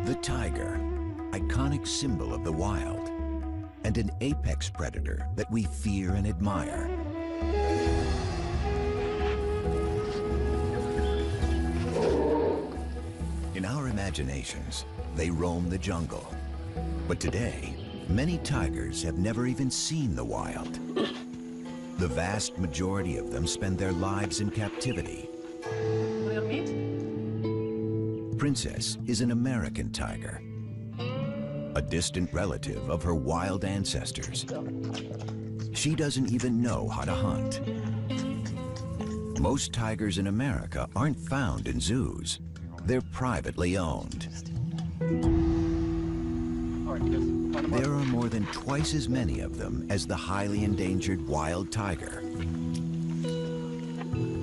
The tiger, iconic symbol of the wild, and an apex predator that we fear and admire. In our imaginations, they roam the jungle. But today, many tigers have never even seen the wild. The vast majority of them spend their lives in captivity. Princess is an American tiger, a distant relative of her wild ancestors. She doesn't even know how to hunt. Most tigers in America aren't found in zoos. They're privately owned. There are more than twice as many of them as the highly endangered wild tiger.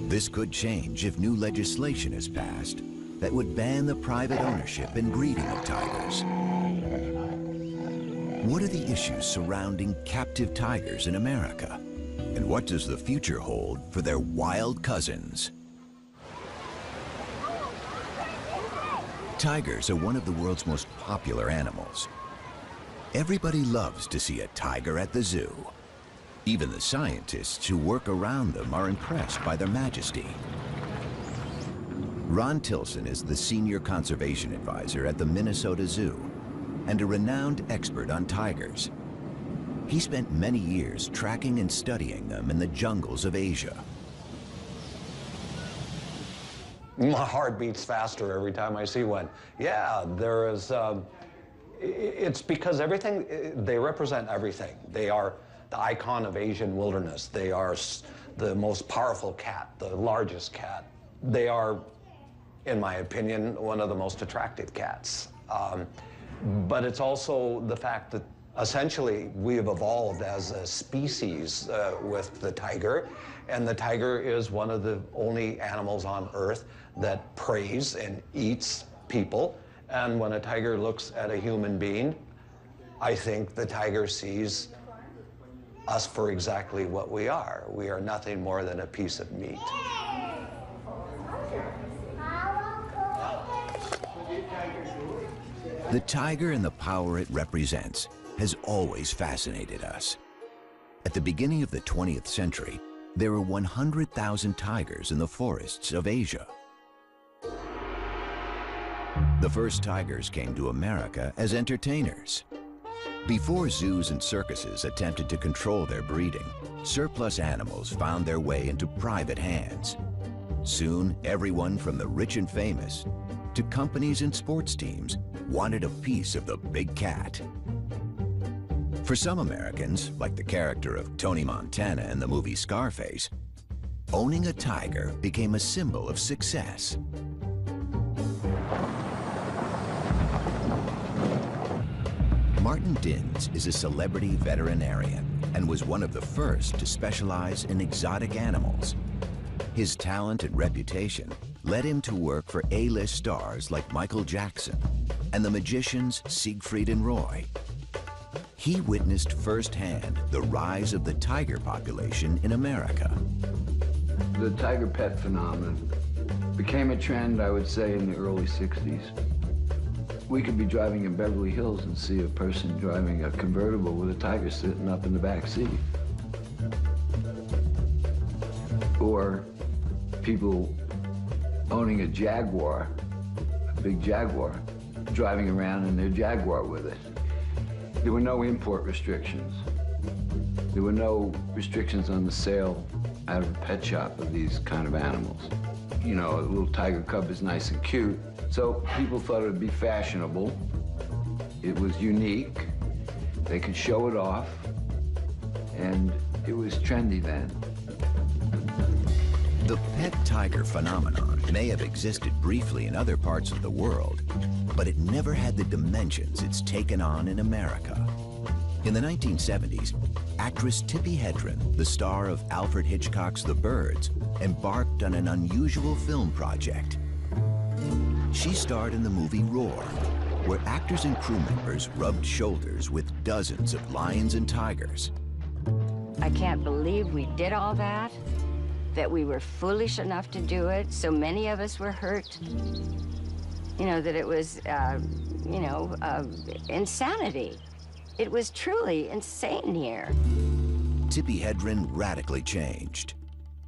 This could change if new legislation is passed that would ban the private ownership and breeding of tigers. What are the issues surrounding captive tigers in America? And what does the future hold for their wild cousins? Tigers are one of the world's most popular animals. Everybody loves to see a tiger at the zoo. Even the scientists who work around them are impressed by their majesty. Ron Tilson is the senior conservation advisor at the Minnesota Zoo and a renowned expert on tigers. He spent many years tracking and studying them in the jungles of Asia. My heart beats faster every time I see one. Yeah, there is, it's because everything, they represent everything. They are the icon of Asian wilderness. They are the most powerful cat, the largest cat. They are, in my opinion, one of the most attractive cats. But it's also the fact that essentially we have evolved as a species with the tiger, and the tiger is one of the only animals on Earth that preys and eats people. And when a tiger looks at a human being, I think the tiger sees us for exactly what we are. We are nothing more than a piece of meat. The tiger and the power it represents has always fascinated us. At the beginning of the 20th century, there were 100,000 tigers in the forests of Asia. The first tigers came to America as entertainers. Before zoos and circuses attempted to control their breeding, surplus animals found their way into private hands. Soon, everyone from the rich and famous to companies and sports teams wanted a piece of the big cat. For some Americans, like the character of Tony Montana in the movie Scarface, owning a tiger became a symbol of success. Martin Dins is a celebrity veterinarian and was one of the first to specialize in exotic animals. His talent and reputation led him to work for A-list stars like Michael Jackson and the magicians Siegfried and Roy. He witnessed firsthand the rise of the tiger population in America. The tiger pet phenomenon became a trend, I would say, in the early 60s. We could be driving in Beverly Hills and see a person driving a convertible with a tiger sitting up in the back seat. Or people owning a jaguar, a big jaguar, driving around in their jaguar with it. There were no import restrictions. There were no restrictions on the sale out of a pet shop of these kind of animals. You know, a little tiger cub is nice and cute, so people thought it would be fashionable. It was unique. They could show it off, and it was trendy then. The pet tiger phenomenon may have existed briefly in other parts of the world, but it never had the dimensions it's taken on in America. In the 1970s, actress Tippi Hedren, the star of Alfred Hitchcock's The Birds, embarked on an unusual film project. She starred in the movie Roar, where actors and crew members rubbed shoulders with dozens of lions and tigers. I can't believe we did all that we were foolish enough to do it. So many of us were hurt. You know, that it was you know, insanity. It was truly insane here. Tippi Hedren radically changed.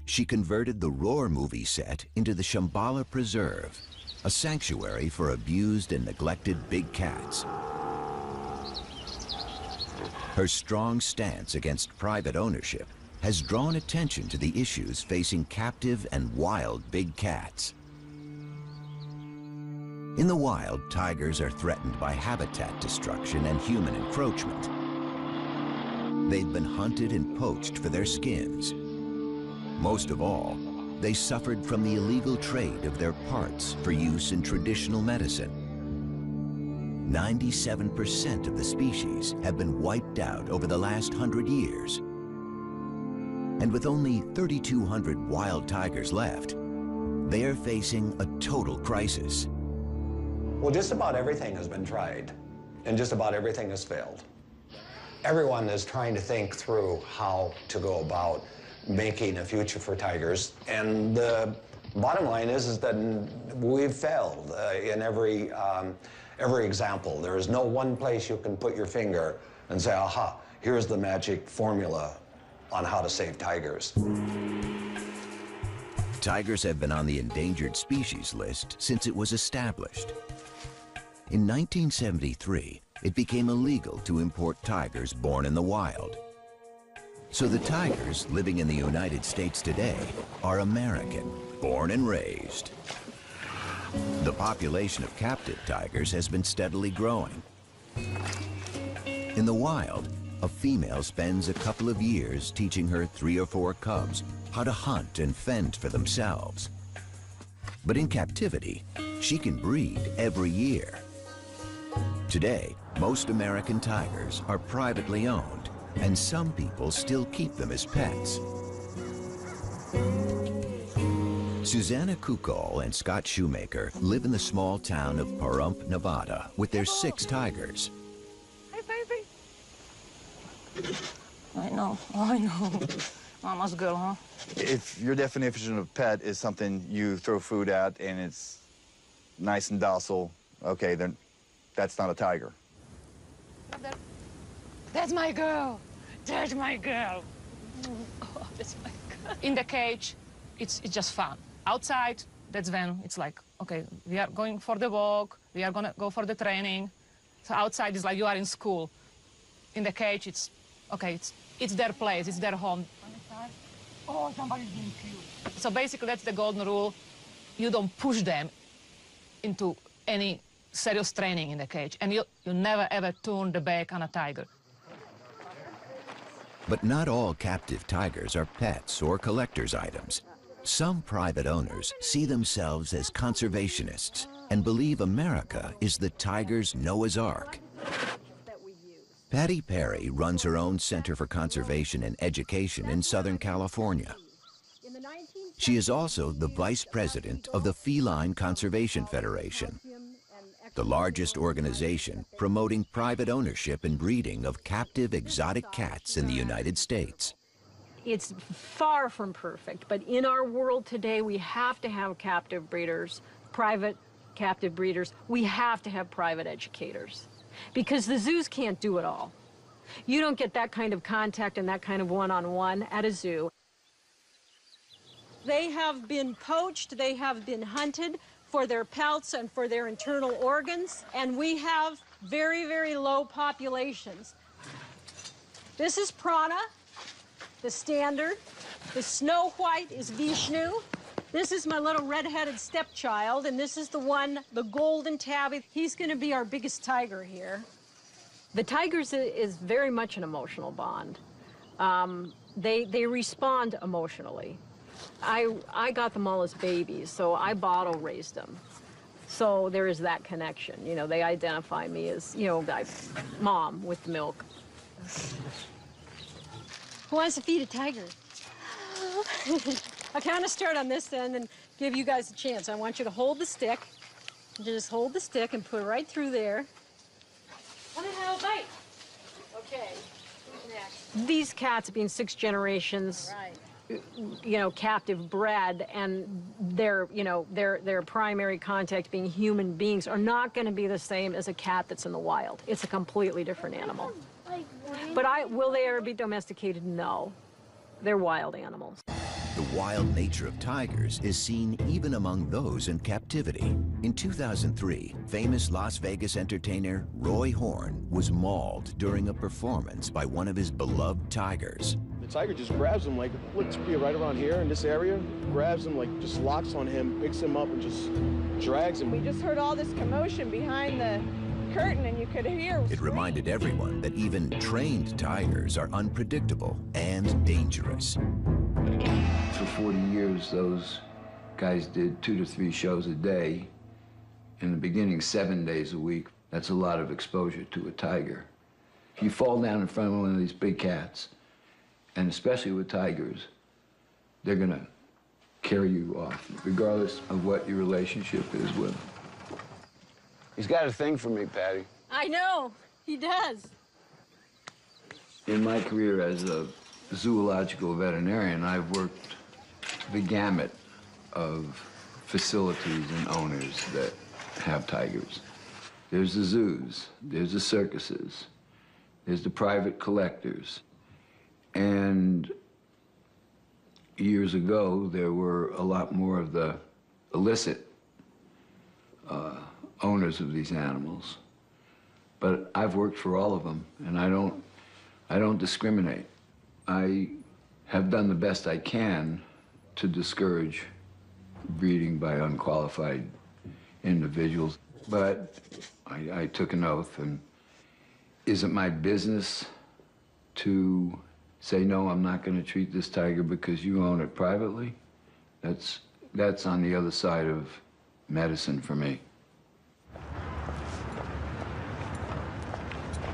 She converted the Roar movie set into the Shambhala Preserve, a sanctuary for abused and neglected big cats. Her strong stance against private ownership has drawn attention to the issues facing captive and wild big cats. In the wild, tigers are threatened by habitat destruction and human encroachment. They've been hunted and poached for their skins. Most of all, they suffered from the illegal trade of their parts for use in traditional medicine. 97% of the species have been wiped out over the last 100 years. And with only 3,200 wild tigers left, they are facing a total crisis. Well, just about everything has been tried, and just about everything has failed. Everyone is trying to think through how to go about making a future for tigers, and the bottom line is that we've failed in every example. There is no one place you can put your finger and say, aha, here's the magic formula on how to save tigers. Tigers have been on the endangered species list since it was established. In 1973, it became illegal to import tigers born in the wild. So the tigers living in the United States today are American, born and raised. The population of captive tigers has been steadily growing. In the wild, a female spends a couple of years teaching her 3 or 4 cubs how to hunt and fend for themselves. But in captivity, she can breed every year. Today, most American tigers are privately owned, and some people still keep them as pets. Susanna Kukol and Scott Shoemaker live in the small town of Pahrump, Nevada, with their 6 tigers. Hi, baby. I know. Mama's girl, huh? If your definition of pet is something you throw food at and it's nice and docile, okay, then that's not a tiger. That's my girl. That's my girl. Oh, that's my girl. In the cage, it's just fun. Outside, that's when it's like, okay, we are going for the walk, we are gonna go for the training. So outside is like you are in school. In the cage, it's, okay, it's their place, it's their home. Oh, somebody's being cute. So basically, that's the golden rule. You don't push them into any serious training in the cage, and you never ever turn the back on a tiger. But not all captive tigers are pets or collector's items. Some private owners see themselves as conservationists and believe America is the tiger's Noah's Ark. Patty Perry runs her own Center for Conservation and Education in Southern California. She is also the vice president of the Feline Conservation Federation, the largest organization promoting private ownership and breeding of captive exotic cats in the United States. It's far from perfect, but in our world today, we have to have captive breeders, private captive breeders. We have to have private educators, because the zoos can't do it all. You don't get that kind of contact and that kind of one-on-one at a zoo. They have been poached, they have been hunted for their pelts and for their internal organs, and we have very, very low populations. This is Prana, the standard. The snow white is Vishnu. This is my little red-headed stepchild, and this is the one, the golden tabby. He's going to be our biggest tiger here. The tigers is very much an emotional bond. They respond emotionally. I got them all as babies, so I bottle raised them. So there is that connection. You know, they identify me as, you know, mom with the milk. Who wants to feed a tiger? I'll kind of start on this end and give you guys a chance. I want you to hold the stick. Just hold the stick and put it right through there. Want to have a bite? Okay. Who's next? These cats, being 6 generations, you know, captive bred, and their, you know, their primary contact being human beings are not going to be the same as a cat that's in the wild. It's a completely different animal. But will they ever be domesticated? No. They're wild animals. The wild nature of tigers is seen even among those in captivity. In 2003, famous Las Vegas entertainer Roy Horn was mauled during a performance by one of his beloved tigers. The tiger just grabs him, like, let's be right around here in this area, grabs him, like, just locks on him, picks him up, and just drags him. We just heard all this commotion behind the curtain, and you could hear. It reminded everyone that even trained tigers are unpredictable and dangerous. For 40 years, those guys did 2 to 3 shows a day. In the beginning, 7 days a week. That's a lot of exposure to a tiger. If you fall down in front of one of these big cats, and especially with tigers, they're gonna carry you off, regardless of what your relationship is with them. He's got a thing for me, Patty. I know, he does. In my career as a zoological veterinarian, I've worked the gamut of facilities and owners that have tigers. There's the zoos, there's the circuses, there's the private collectors. And years ago, there were a lot more of the illicit owners of these animals. But I've worked for all of them, and I don't discriminate. I have done the best I can to discourage breeding by unqualified individuals. But I took an oath, and is it my business to say, no, I'm not going to treat this tiger because you own it privately? That's on the other side of medicine for me.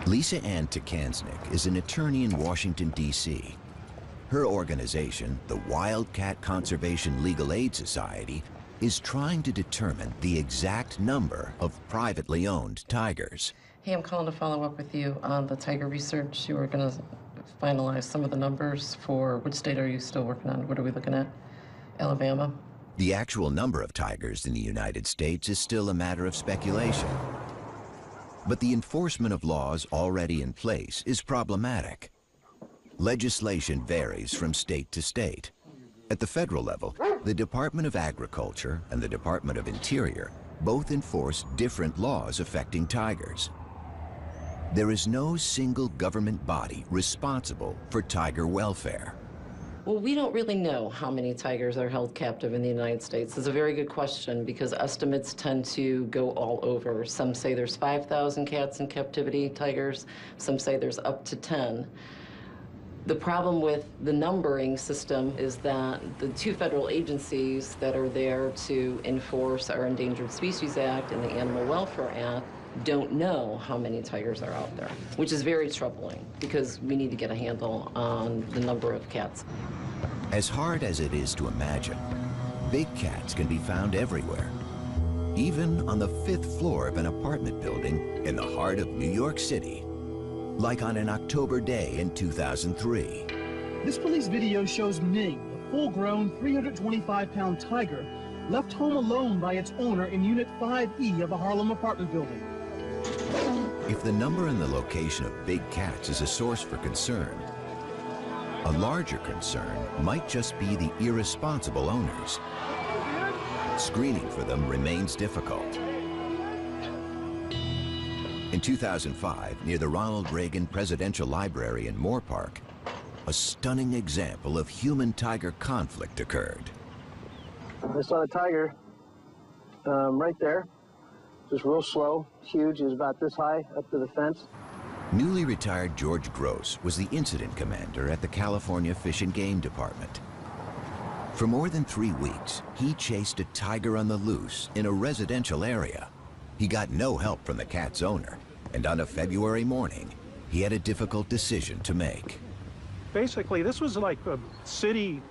Lisa Ann Takansnick is an attorney in Washington, D.C. Her organization, the Wildcat Conservation Legal Aid Society, is trying to determine the exact number of privately owned tigers. Hey, I'm calling to follow up with you on the tiger research. You were going to finalize some of the numbers for which state are you still working on? What are we looking at? Alabama? The actual number of tigers in the United States is still a matter of speculation. But the enforcement of laws already in place is problematic. Legislation varies from state to state. At the federal level, the Department of Agriculture and the Department of Interior both enforce different laws affecting tigers. There is no single government body responsible for tiger welfare. Well, we don't really know how many tigers are held captive in the United States. It's a very good question because estimates tend to go all over. Some say there's 5,000 cats in captivity, tigers. Some say there's up to 10. The problem with the numbering system is that the 2 federal agencies that are there to enforce our Endangered Species Act and the Animal Welfare Act don't know how many tigers are out there, which is very troubling because we need to get a handle on the number of cats. As hard as it is to imagine, big cats can be found everywhere, even on the 5th floor of an apartment building in the heart of New York City, like on an October day in 2003. This police video shows Ming, a full-grown 325-pound tiger, left home alone by its owner in Unit 5E of a Harlem apartment building. If the number and the location of big cats is a source for concern, a larger concern might just be the irresponsible owners. Screening for them remains difficult. In 2005, near the Ronald Reagan Presidential Library in Moore Park, a stunning example of human-tiger conflict occurred. I saw a tiger right there, just real slow, huge. He was about this high up to the fence. Newly retired George Gross was the incident commander at the California Fish and Game Department. For more than 3 weeks, he chased a tiger on the loose in a residential area. He got no help from the cat's owner, and on a February morning, he had a difficult decision to make. Basically, this was like a city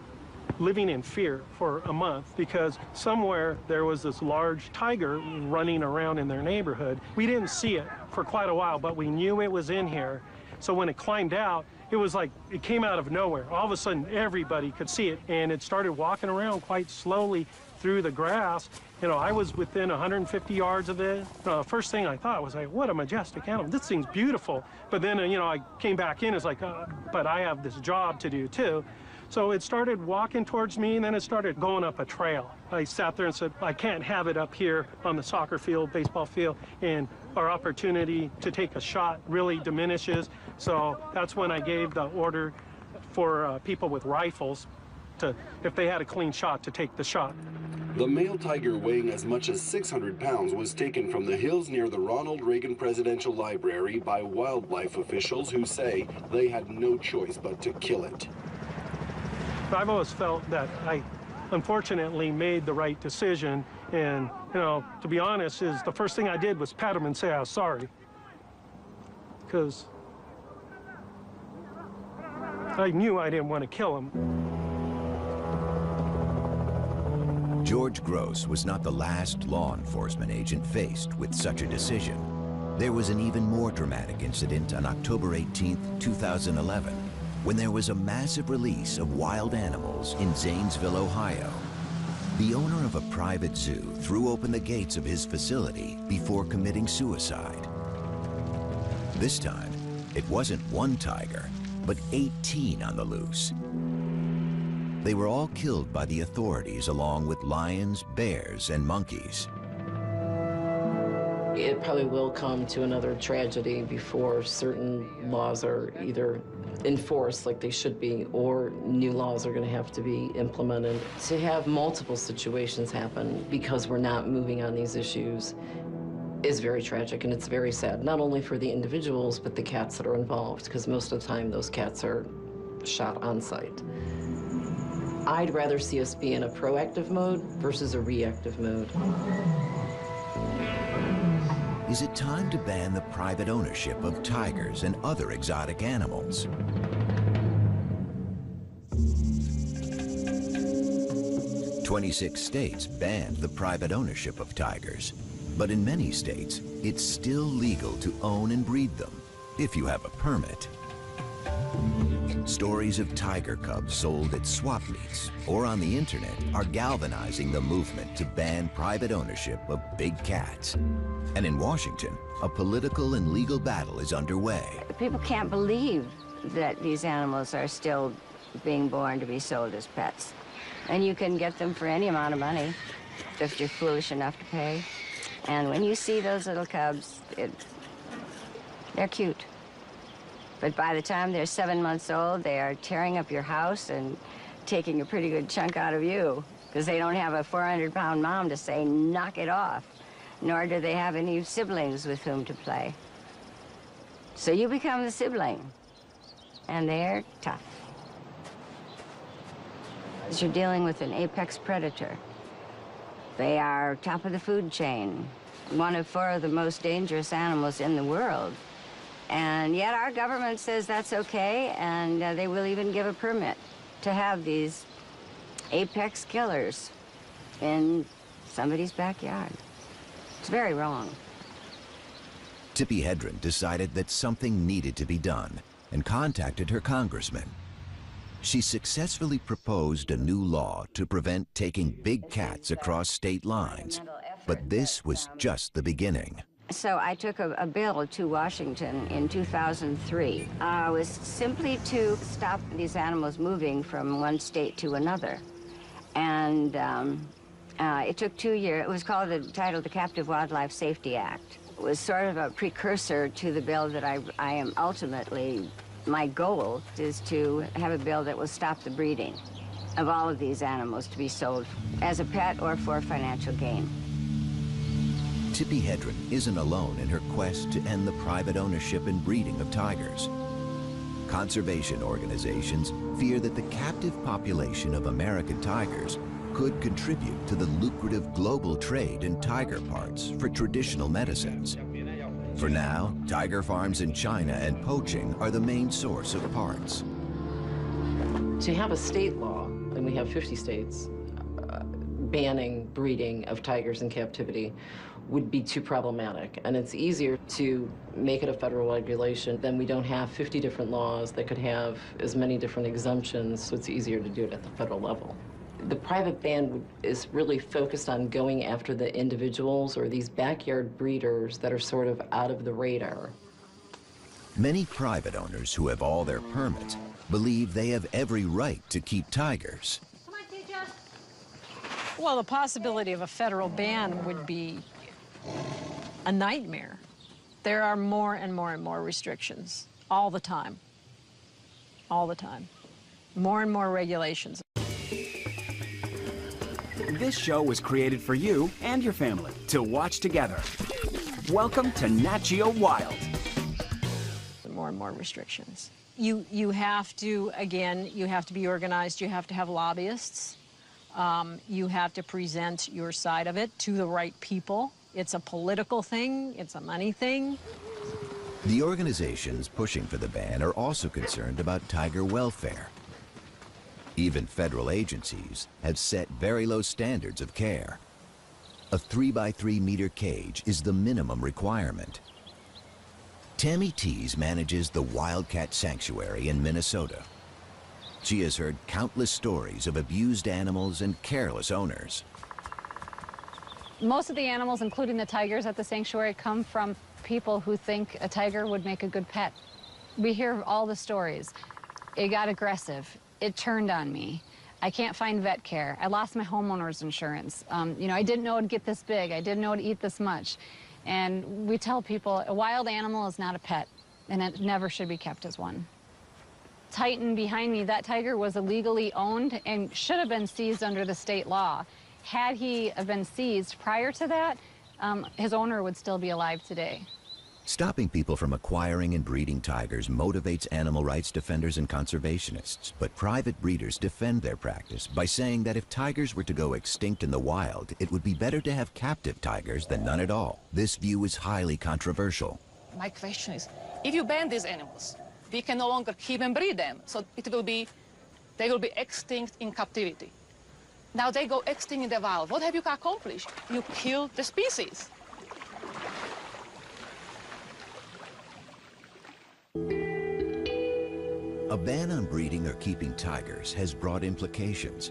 living in fear for a month because somewhere there was this large tiger running around in their neighborhood. We didn't see it for quite a while, but we knew it was in here. So when it climbed out, it was like it came out of nowhere. All of a sudden, everybody could see it, and it started walking around quite slowly through the grass. You know, I was within 150 yards of it. First thing I thought was, like, what a majestic animal. This thing's beautiful. But then, you know, I came back in, it's like, but I have this job to do too. So it started walking towards me, and then it started going up a trail. I sat there and said, I can't have it up here on the soccer field, baseball field, and our opportunity to take a shot really diminishes. So that's when I gave the order for people with rifles to, if they had a clean shot, to take the shot. The male tiger, weighing as much as 600 pounds, was taken from the hills near the Ronald Reagan Presidential Library by wildlife officials who say they had no choice but to kill it. I've always felt that I, unfortunately, made the right decision. And, you know, to be honest, is the first thing I did was pat him and say I was sorry. Because I knew I didn't want to kill him. George Gross was not the last law enforcement agent faced with such a decision. There was an even more dramatic incident on October 18, 2011, when there was a massive release of wild animals in Zanesville, Ohio. The owner of a private zoo threw open the gates of his facility before committing suicide. This time, it wasn't one tiger, but 18 on the loose. They were all killed by the authorities along with lions, bears, and monkeys. It probably will come to another tragedy before certain laws are either enforced like they should be, or new laws are going to have to be implemented. To have multiple situations happen because we're not moving on these issues is very tragic, and it's very sad, not only for the individuals, but the cats that are involved, because most of the time those cats are shot on site. I'd rather see us be in a proactive mode versus a reactive mode. Is it time to ban the private ownership of tigers and other exotic animals? "26 states banned the private ownership of tigers, but in many states, it's still legal to own and breed them if you have a permit. Stories of tiger cubs sold at swap meets or on the internet are galvanizing the movement to ban private ownership of big cats. And in Washington, a political and legal battle is underway. People can't believe that these animals are still being born to be sold as pets. And you can get them for any amount of money if you're foolish enough to pay. And when you see those little cubs, they're cute. But by the time they're 7 months old, they are tearing up your house and taking a pretty good chunk out of you, because they don't have a 400-pound mom to say, knock it off, nor do they have any siblings with whom to play. So you become the sibling, and they're tough. You're dealing with an apex predator. They are top of the food chain, one of 4 of the most dangerous animals in the world. And yet our government says that's okay, and they will even give a permit to have these apex killers in somebody's backyard. It's very wrong. Tippi Hedren decided that something needed to be done and contacted her congressman. She successfully proposed a new law to prevent taking big cats across state lines, but this was just the beginning. So I took a bill to Washington in 2003. It was simply to stop these animals moving from one state to another. And it took 2 years. It was called, titled the Captive Wildlife Safety Act. It was sort of a precursor to the bill that I am ultimately, my goal is to have a bill that will stop the breeding of all of these animals to be sold as a pet or for financial gain. Tippi Hedren isn't alone in her quest to end the private ownership and breeding of tigers. Conservation organizations fear that the captive population of American tigers could contribute to the lucrative global trade in tiger parts for traditional medicines. For now, tiger farms in China and poaching are the main source of parts. To have a state law, and we have 50 states, banning breeding of tigers in captivity would be too problematic. And it's easier to make it a federal regulation. Then we don't have 50 different laws that could have as many different exemptions, so it's easier to do it at the federal level. The private ban is really focused on going after the individuals or these backyard breeders that are sort of out of the radar. Many private owners who have all their permits believe they have every right to keep tigers. Well, the possibility of a federal ban would be a nightmare. There are more and more and more restrictions all the time. All the time. More and more regulations. This show was created for you and your family to watch together. Welcome to Nat Geo Wild. More and more restrictions. You have to, again, you have to be organized. You have to have lobbyists. You have to present your side of it to the right people. It's a political thing. It's a money thing. The organizations pushing for the ban are also concerned about tiger welfare. Even federal agencies have set very low standards of care. A 3-by-3 meter cage is the minimum requirement. Tammy Tees manages the Wildcat Sanctuary in Minnesota. She has heard countless stories of abused animals and careless owners. Most of the animals, including the tigers at the sanctuary, come from people who think a tiger would make a good pet. We hear all the stories. It got aggressive. It turned on me. I can't find vet care. I lost my homeowner's insurance. You know, I didn't know it'd get this big. I didn't know it'd eat this much. And we tell people a wild animal is not a pet, and it never should be kept as one. Titan behind me, that tiger was illegally owned and should have been seized under the state law. Had he been seized prior to that, his owner would still be alive today. Stopping people from acquiring and breeding tigers motivates animal rights defenders and conservationists, but private breeders defend their practice by saying that if tigers were to go extinct in the wild, it would be better to have captive tigers than none at all. This view is highly controversial. My question is, if you ban these animals, we can no longer keep and breed them, so they will be extinct in captivity. Now they go extinct in the wild. What have you accomplished? You killed the species. A ban on breeding or keeping tigers has broad implications.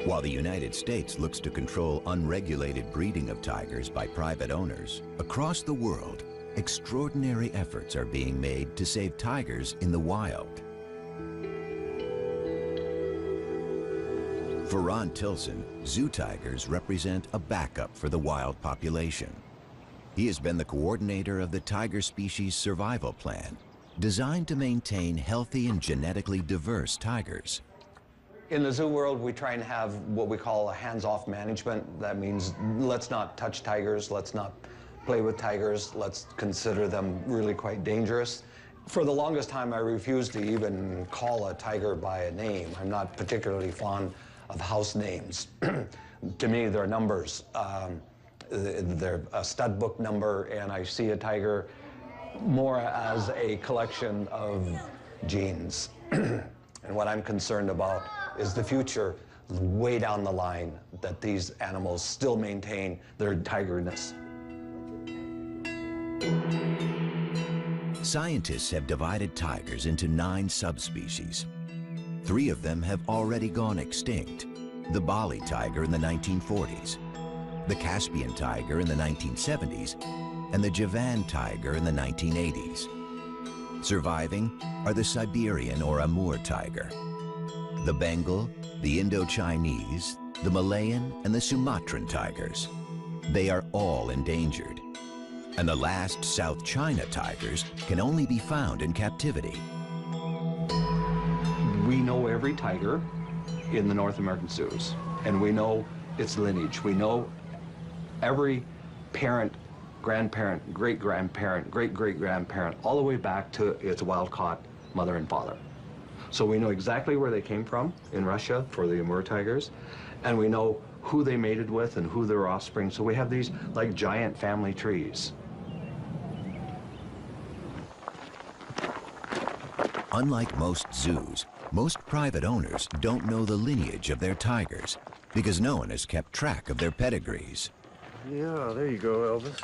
While the United States looks to control unregulated breeding of tigers by private owners, across the world, extraordinary efforts are being made to save tigers in the wild. For Ron Tilson, zoo tigers represent a backup for the wild population. He has been the coordinator of the Tiger Species Survival Plan, designed to maintain healthy and genetically diverse tigers. In the zoo world, we try and have what we call a hands-off management. That means let's not touch tigers, let's not play with tigers, let's consider them really quite dangerous. For the longest time, I refused to even call a tiger by a name. I'm not particularly fond of house names. To me, they're numbers. They're a stud book number, and I see a tiger more as a collection of genes. And what I'm concerned about is the future, way down the line, that these animals still maintain their tigerness. Scientists have divided tigers into 9 subspecies. 3 of them have already gone extinct: the Bali tiger in the 1940s, the Caspian tiger in the 1970s, and the Javan tiger in the 1980s. Surviving are the Siberian or Amur tiger, the Bengal, the Indo-Chinese, the Malayan, and the Sumatran tigers. They are all endangered. And the last South China tigers can only be found in captivity. We know every tiger in the North American zoos, and we know its lineage. We know every parent, grandparent, great-grandparent, great-great-grandparent, all the way back to its wild-caught mother and father. So we know exactly where they came from in Russia for the Amur tigers, and we know who they mated with and who their offspring. So we have these like giant family trees. Unlike most zoos, Most private owners don't know the lineage of their tigers because no one has kept track of their pedigrees. Yeah, there you go, Elvis.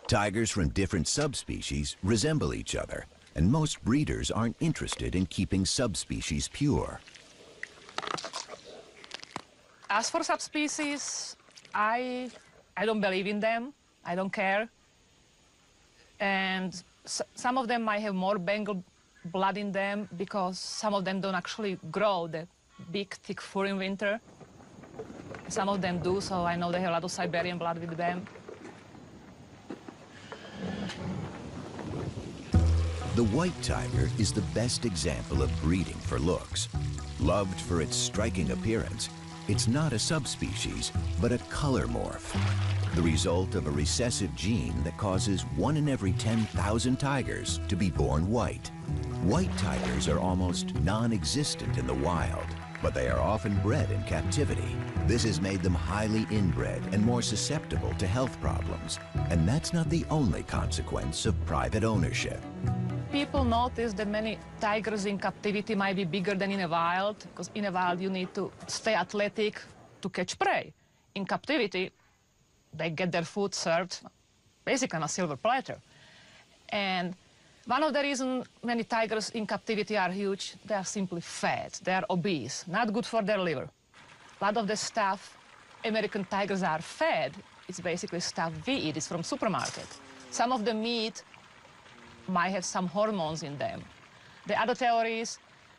Tigers from different subspecies resemble each other, and most breeders aren't interested in keeping subspecies pure. As for subspecies, I don't believe in them. I don't care. And some of them might have more Bengal blood in them because some of them don't actually grow the big, thick fur in winter. Some of them do, so I know they have a lot of Siberian blood with them. The white tiger is the best example of breeding for looks. Loved for its striking appearance, it's not a subspecies, but a color morph, the result of a recessive gene that causes 1 in every 10,000 tigers to be born white. White tigers are almost non-existent in the wild, but they are often bred in captivity. This has made them highly inbred and more susceptible to health problems. And that's not the only consequence of private ownership. People notice that many tigers in captivity might be bigger than in a wild, because in a wild you need to stay athletic to catch prey. In captivity, they get their food served basically on a silver platter. And one of the reasons many tigers in captivity are huge, they are simply fat, they are obese, not good for their liver. A lot of the stuff American tigers are fed, it's basically stuff we eat, it's from supermarket. Some of the meat might have some hormones in them. The other theory is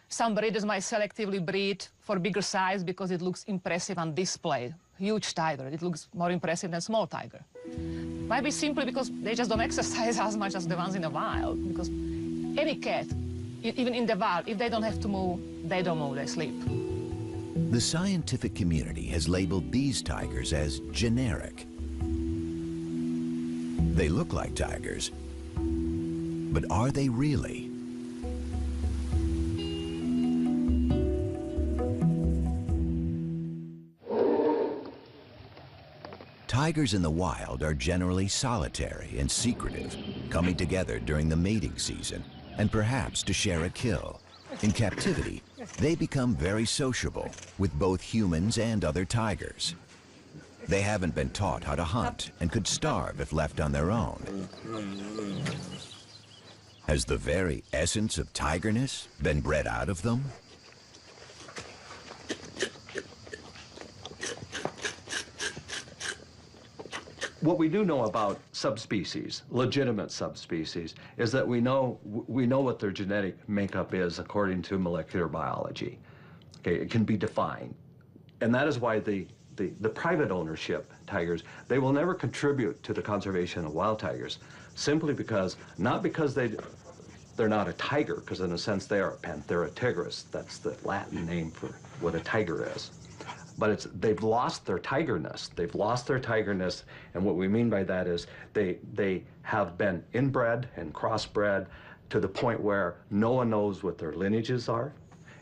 some breeders might selectively breed for bigger size because it looks impressive on display. Huge tiger, it looks more impressive than small tiger. Might be simply because they just don't exercise as much as the ones in the wild, because any cat, even in the wild, if they don't have to move, they don't move, they sleep. The scientific community has labeled these tigers as generic. They look like tigers, but are they really? Tigers in the wild are generally solitary and secretive, coming together during the mating season and perhaps to share a kill. In captivity, they become very sociable with both humans and other tigers. They haven't been taught how to hunt and could starve if left on their own. Has the very essence of tigerness been bred out of them? What we do know about subspecies, legitimate subspecies, is that we know what their genetic makeup is according to molecular biology. Okay, it can be defined. And that is why the private ownership tigers, they will never contribute to the conservation of wild tigers, simply because, not because they're not a tiger, because in a sense they are Panthera tigris. That's the Latin name for what a tiger is. But they've lost their tigerness. They've lost their tigerness, and what we mean by that is they have been inbred and crossbred to the point where no one knows what their lineages are,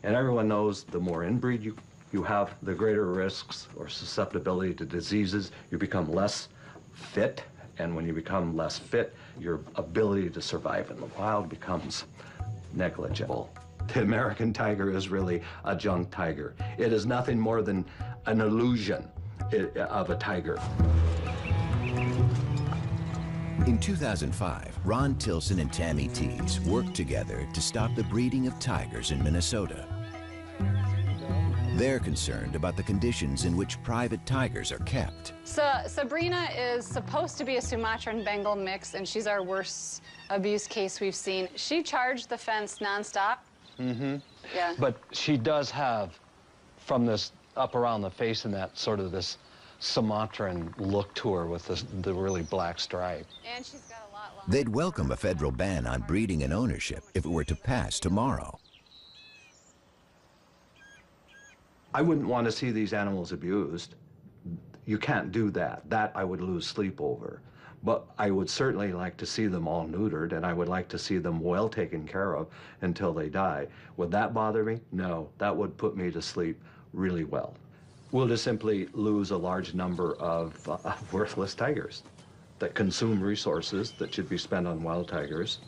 and everyone knows the more inbreed you have, the greater risks or susceptibility to diseases. You become less fit, and when you become less fit, your ability to survive in the wild becomes negligible. The American tiger is really a junk tiger. It is nothing more than an illusion of a tiger. In 2005, Ron Tilson and Tammy Tees worked together to stop the breeding of tigers in Minnesota. They're concerned about the conditions in which private tigers are kept. So Sabrina is supposed to be a Sumatran Bengal mix, and she's our worst abuse case we've seen. She charged the fence nonstop. Mm-hmm. Yeah. But she does have, from this up around the face and that sort of this Sumatran look to her with the really black stripe. And she's got a lot longer. They'd welcome a federal ban on breeding and ownership if it were to pass tomorrow. I wouldn't want to see these animals abused. You can't do that. That I would lose sleep over. But I would certainly like to see them all neutered, and I would like to see them well taken care of until they die. Would that bother me? No, that would put me to sleep really well. We'll just simply lose a large number of worthless tigers that consume resources that should be spent on wild tigers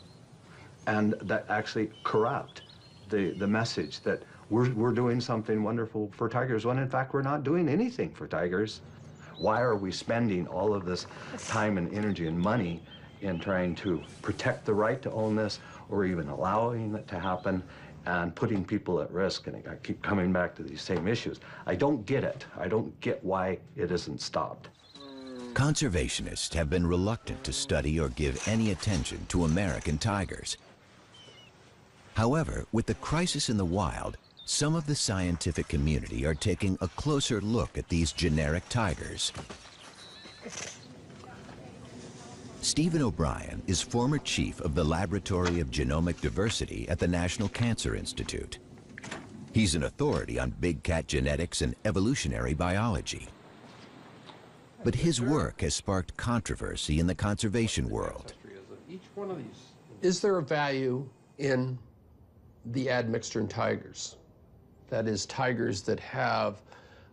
and that actually corrupt the message that we're doing something wonderful for tigers when in fact we're not doing anything for tigers. Why are we spending all of this time and energy and money in trying to protect the right to own this, or even allowing it to happen, and putting people at risk? And I keep coming back to these same issues. I don't get it. I don't get why it isn't stopped. Conservationists have been reluctant to study or give any attention to American tigers. However, with the crisis in the wild, some of the scientific community are taking a closer look at these generic tigers. Stephen O'Brien is former chief of the Laboratory of Genomic Diversity at the National Cancer Institute. He's an authority on big cat genetics and evolutionary biology. But his work has sparked controversy in the conservation world. Is there a value in the admixture in tigers? That is, tigers that have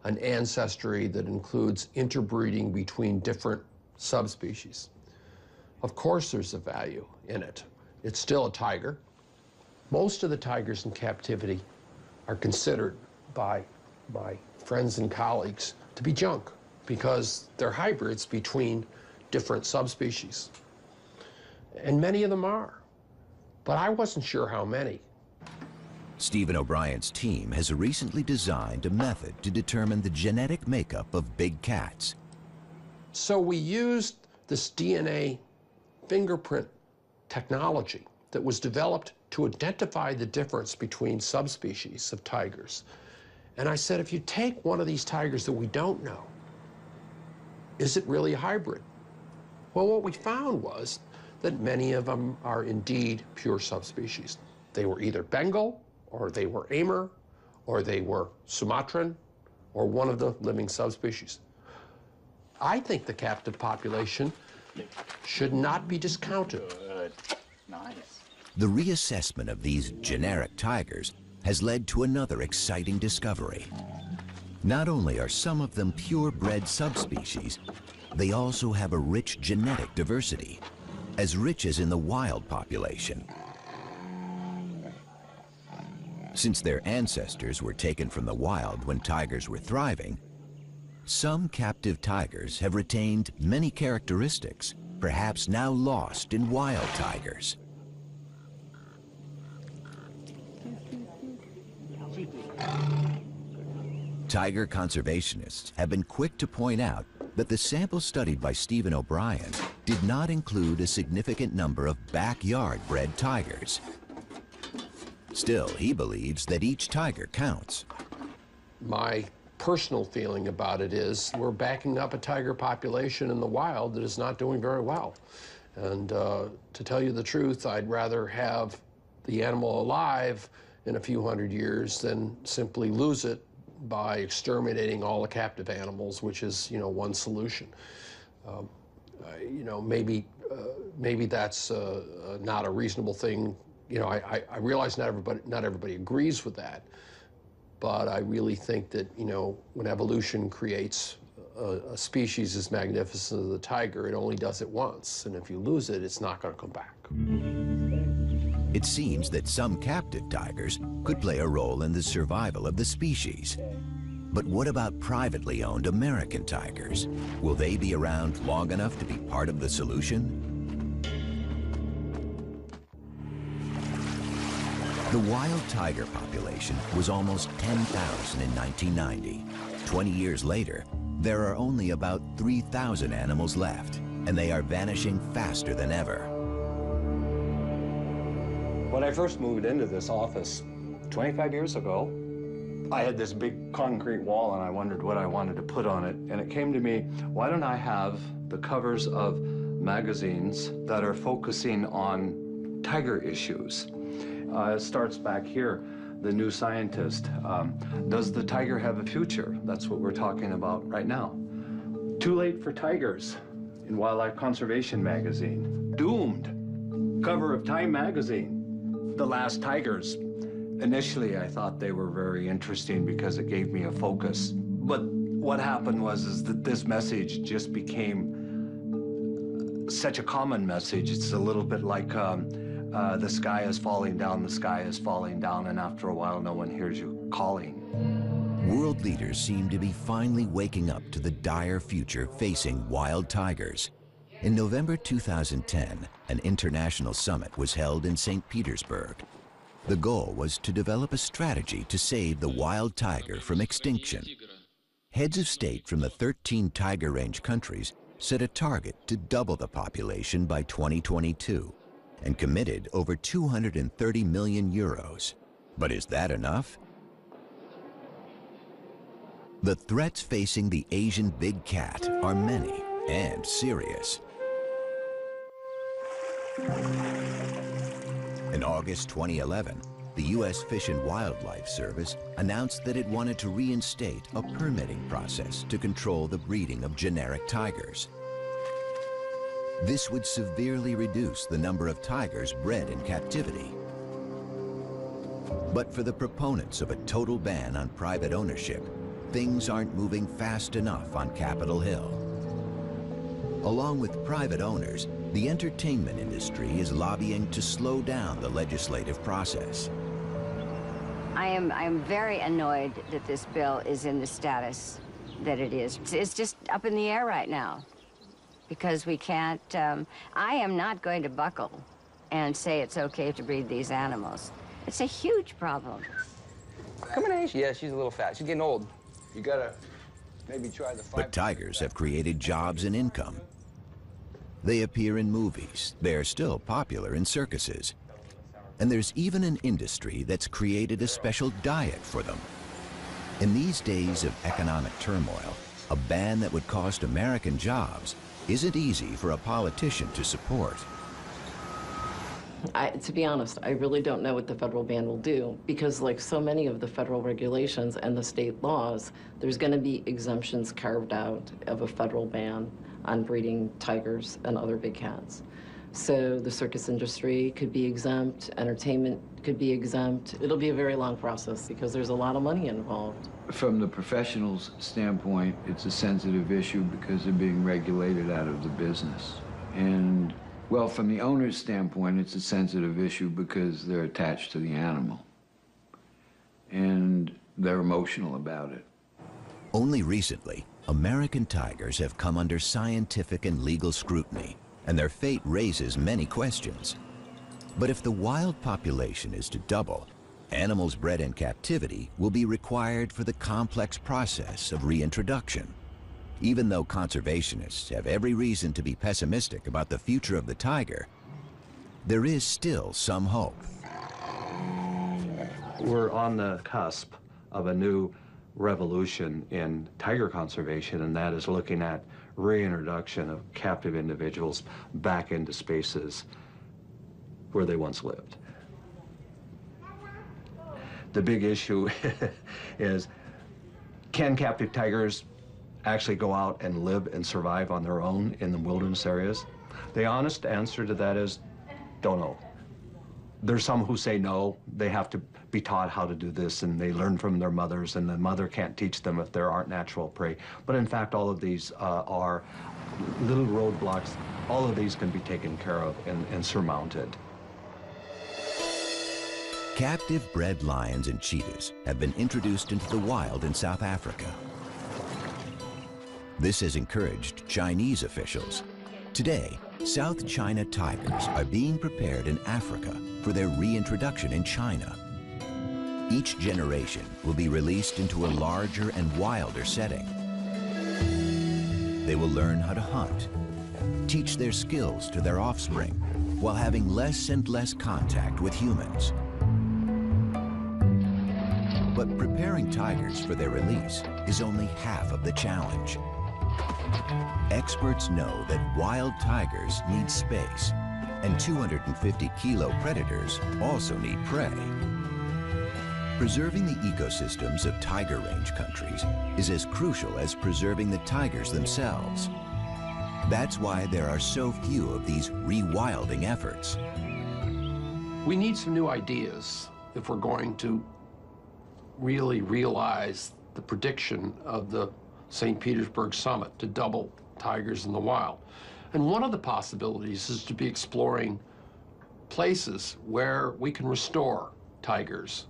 an ancestry that includes interbreeding between different subspecies. Of course there's a value in it. It's still a tiger. Most of the tigers in captivity are considered by my friends and colleagues to be junk because they're hybrids between different subspecies. And many of them are, but I wasn't sure how many. Stephen O'Brien's team has recently designed a method to determine the genetic makeup of big cats. So we used this DNA fingerprint technology that was developed to identify the difference between subspecies of tigers. And I said, if you take one of these tigers that we don't know, is it really a hybrid? Well, what we found was that many of them are indeed pure subspecies. They were either Bengal, or they were Amur, or they were Sumatran, or one of the living subspecies. I think the captive population should not be discounted. Good. Nice. The reassessment of these generic tigers has led to another exciting discovery. Not only are some of them purebred subspecies, they also have a rich genetic diversity, as rich as in the wild population. Since their ancestors were taken from the wild when tigers were thriving, some captive tigers have retained many characteristics, perhaps now lost in wild tigers. Tiger conservationists have been quick to point out that the sample studied by Stephen O'Brien did not include a significant number of backyard-bred tigers. Still, he believes that each tiger counts. My personal feeling about it is we're backing up a tiger population in the wild that is not doing very well. And to tell you the truth, I'd rather have the animal alive in a few hundred years than simply lose it by exterminating all the captive animals, which is, one solution. Maybe that's not a reasonable thing. I realize not everybody agrees with that, but I really think that, when evolution creates a species as magnificent as the tiger, it only does it once, and if you lose it, it's not going to come back. It seems that some captive tigers could play a role in the survival of the species. But what about privately owned American tigers? Will they be around long enough to be part of the solution? The wild tiger population was almost 10,000 in 1990. 20 years later, there are only about 3,000 animals left, and they are vanishing faster than ever. When I first moved into this office 25 years ago, I had this big concrete wall and I wondered what I wanted to put on it. And it came to me, why don't I have the covers of magazines that are focusing on tiger issues? It starts back here. The New Scientist. Does the tiger have a future? That's what we're talking about right now. Too late for tigers in Wildlife Conservation magazine. Doomed. Cover of Time magazine. The Last Tigers. Initially, I thought they were very interesting because it gave me a focus. But what happened was that this message just became such a common message. It's a little bit like The sky is falling down, the sky is falling down, and after a while, no one hears you calling. World leaders seem to be finally waking up to the dire future facing wild tigers. In November 2010, an international summit was held in St. Petersburg. The goal was to develop a strategy to save the wild tiger from extinction. Heads of state from the 13 tiger range countries set a target to double the population by 2022 and committed over 230 million euros. But is that enough? The threats facing the Asian big cat are many and serious. In August 2011, the U.S. Fish and Wildlife Service announced that it wanted to reinstate a permitting process to control the breeding of generic tigers. This would severely reduce the number of tigers bred in captivity. But for the proponents of a total ban on private ownership, things aren't moving fast enough on Capitol Hill. Along with private owners, the entertainment industry is lobbying to slow down the legislative process. I am very annoyed that this bill is in the status that it is. It's just up in the air right now because we can't, I am not going to buckle and say it's okay to breed these animals. It's a huge problem. Come on, Ace. Yeah, she's a little fat. She's getting old. You gotta maybe try the But tigers have created jobs and income. They appear in movies. They're still popular in circuses. And there's even an industry that's created a special diet for them. In these days of economic turmoil, a ban that would cost American jobs isn't easy for a politician to support. To be honest, I really don't know what the federal ban will do because like so many of the federal regulations and the state laws, there's going to be exemptions carved out of a federal ban on breeding tigers and other big cats. So the circus industry could be exempt, entertainment could be exempt. It'll be a very long process because there's a lot of money involved. From the professional's standpoint, it's a sensitive issue because they're being regulated out of the business. And well, from the owner's standpoint, it's a sensitive issue because they're attached to the animal. And they're emotional about it. Only recently, American tigers have come under scientific and legal scrutiny, and their fate raises many questions. But if the wild population is to double, animals bred in captivity will be required for the complex process of reintroduction. Even though conservationists have every reason to be pessimistic about the future of the tiger, there is still some hope. We're on the cusp of a new revolution in tiger conservation, and that is looking at reintroduction of captive individuals back into spaces where they once lived. The big issue is, can captive tigers actually go out and live and survive on their own in the wilderness areas? The honest answer to that is, don't know. There's some who say no, they have to be taught how to do this, and they learn from their mothers, and the mother can't teach them if there aren't natural prey. But in fact, all of these are little roadblocks. All of these can be taken care of and surmounted. Captive bred lions and cheetahs have been introduced into the wild in South Africa. This has encouraged Chinese officials. Today, South China tigers are being prepared in Africa for their reintroduction in China. Each generation will be released into a larger and wilder setting. They will learn how to hunt, teach their skills to their offspring, while having less and less contact with humans. But preparing tigers for their release is only half of the challenge. Experts know that wild tigers need space, and 250-kilo predators also need prey. Preserving the ecosystems of tiger range countries is as crucial as preserving the tigers themselves. That's why there are so few of these rewilding efforts. We need some new ideas if we're going to really realize the prediction of the St. Petersburg summit to double tigers in the wild. And one of the possibilities is to be exploring places where we can restore tigers.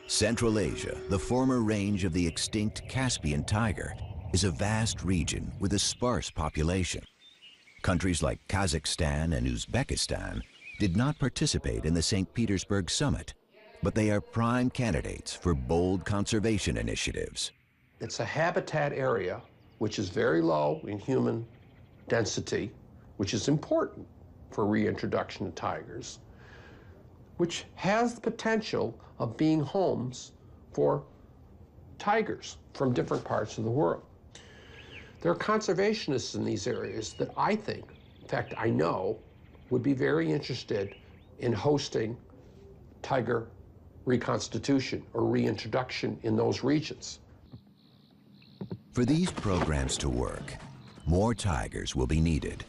Central Asia, the former range of the extinct Caspian tiger, is a vast region with a sparse population. Countries like Kazakhstan and Uzbekistan did not participate in the St. Petersburg summit, but they are prime candidates for bold conservation initiatives. It's a habitat area which is very low in human density, which is important for reintroduction of tigers, which has the potential of being homes for tigers from different parts of the world. There are conservationists in these areas that I think, in fact, I know, would be very interested in hosting tiger reconstitution or reintroduction in those regions. For these programs to work, more tigers will be needed.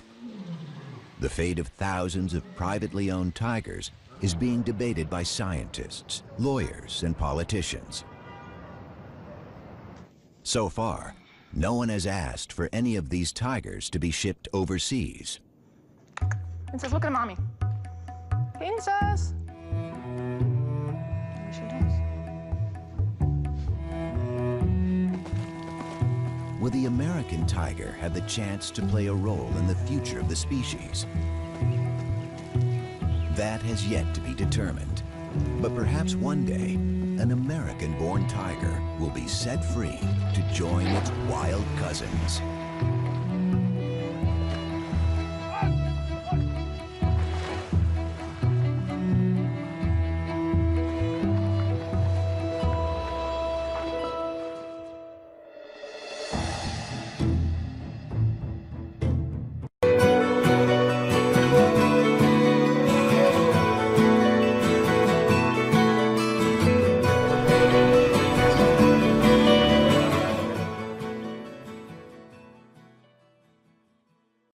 The fate of thousands of privately owned tigers is being debated by scientists, lawyers, and politicians. So far, no one has asked for any of these tigers to be shipped overseas. Princess, look at mommy. Princess! There she does. Will the American tiger have the chance to play a role in the future of the species? That has yet to be determined. But perhaps one day, an American-born tiger will be set free to join its wild cousins.